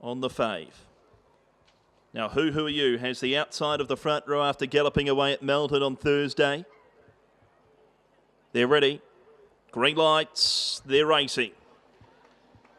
on the fave. Now, Who Are You has the outside of the front row after galloping away at Melton on Thursday. They're ready. Green lights, they're racing.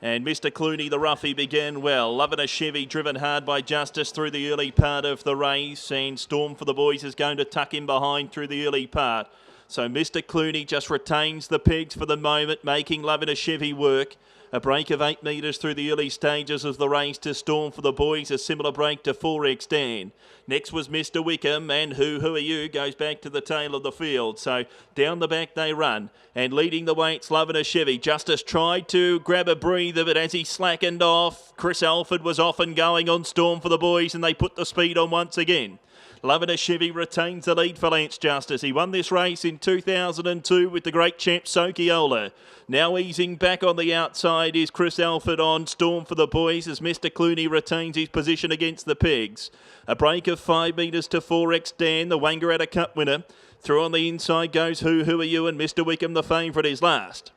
And Mr. Clooney, the roughie, began well. Loving a Chevy, driven hard by Justice through the early part of the race. And Storm for the Boys is going to tuck in behind through the early part. So Mr. Clooney just retains the pegs for the moment, making Loving a Chevy work. A break of 8 metres through the early stages of the race to Storm for the Boys. A similar break to 4X Dan. Next was Mr. Wickam, and Who Are You goes back to the tail of the field. So down the back they run. And leading the way, it's Loving a Chevy. Justice tried to grab a breather, but as he slackened off, Chris Alford was off and going on Storm for the Boys, and they put the speed on once again. Loving a Chevy retains the lead for Lance Justice. He won this race in 2002 with the great champ Sokiola. Now easing back on the outside is Chris Alford on Storm for the Boys as Mr. Clooney retains his position against the pegs. A break of 5 metres to 4X Dan, the Wangaratta Cup winner. Through on the inside goes Who Are You, and Mr. Wickam, the favourite, is last.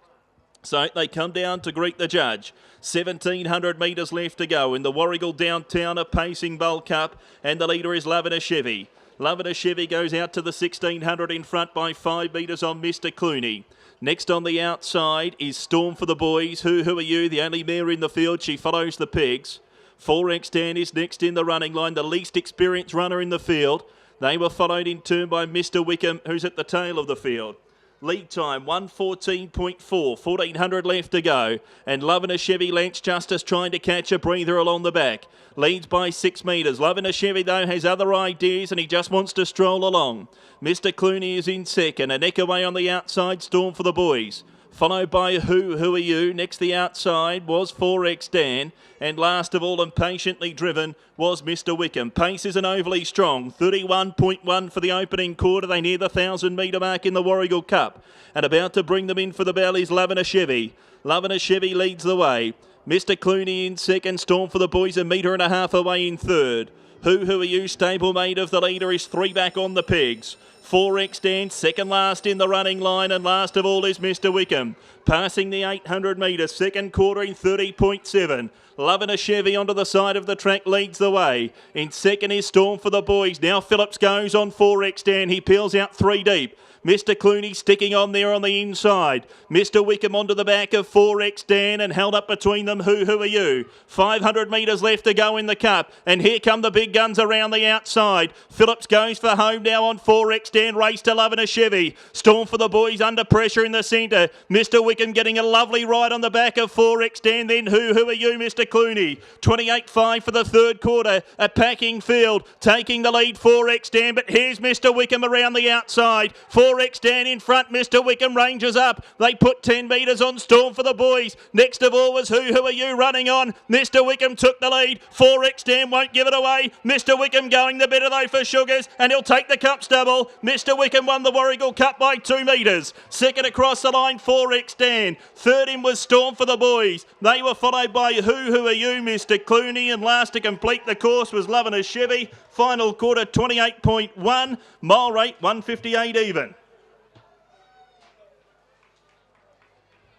So they come down to greet the judge. 1,700 metres left to go in the Warragul Downtowner Pacing Cup, and the leader is Loving a Chevy. Loving a Chevy goes out to the 1,600 in front by 5 metres on Mr. Clooney. Next on the outside is Storm for the Boys. Who Are You, the only mare in the field. She follows the pegs. 4X Dan is next in the running line, the least experienced runner in the field. They were followed in turn by Mr. Wickam, who's at the tail of the field. Lead time 1:14.4, 1,400 left to go. And Loving a Chevy, Lance Justice trying to catch a breather along the back. Leads by 6 metres. Loving a Chevy, though, has other ideas and he just wants to stroll along. Mr. Clooney is in second. A neck away on the outside, Storm for the Boys. Followed by Who Are You. Next the outside was 4X Dan. And last of all, and patiently driven, was Mr. Wickam. Pace isn't overly strong. 31.1 for the opening quarter. They near the 1,000 metre mark in the Warragul Cup. And about to bring them in for the bell is Loving a Chevy. Loving a Chevy leads the way. Mr. Clooney in second. Storm for the Boys 1.5 metres away in third. Who Are You, stablemate of the leader, is 3 back on the pegs. 4X Dan, second last in the running line, and last of all is Mr. Wickam. Passing the 800 metres, second quarter in 30.7. Loving a Chevy onto the side of the track leads the way. In second is Storm for the Boys. Now Phillips goes on 4X Dan. He peels out 3 deep. Mr. Clooney sticking on there on the inside. Mr. Wickam onto the back of 4X Dan and held up between them. Who Are You? 500 metres left to go in the cup. And here come the big guns around the outside. Phillips goes for home now on 4X Dan. Race to Loving a Chevy. Storm for the Boys under pressure in the centre. Mr. Wickam getting a lovely ride on the back of 4X Dan. Then Who Are You, Mr. Clooney? 28.5 for the third quarter. A packing field. Taking the lead 4X Dan. But here's Mr. Wickam around the outside. 4X Dan in front. Mr. Wickam ranges up. They put 10 metres on Storm for the Boys. Next of all was Who Are You running on. Mr. Wickam took the lead. 4X Dan won't give it away. Mr. Wickam going the better though for Sugars, and he'll take the cup stubble. Mr. Wickam won the Warragul Cup by 2 metres. Second across the line, 4X Dan. Third in was Storm for the Boys. They were followed by Who Are You, Mr. Clooney, and last to complete the course was Loving a Chevy. Final quarter 28.1, mile rate 1:58 even.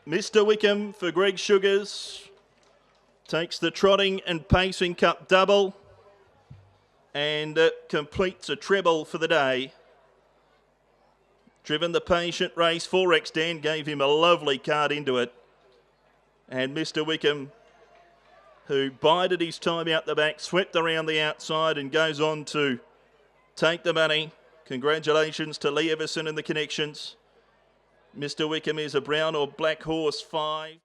Mr. Wickam for Greg Sugars takes the Trotting and Pacing Cup double and completes a treble for the day. Driven the patient race, 4X Dan gave him a lovely card into it. And Mr. Wickam, who bided his time out the back, swept around the outside and goes on to take the money. Congratulations to Lee Everson and the connections. Mr. Wickam is a brown or black horse 5.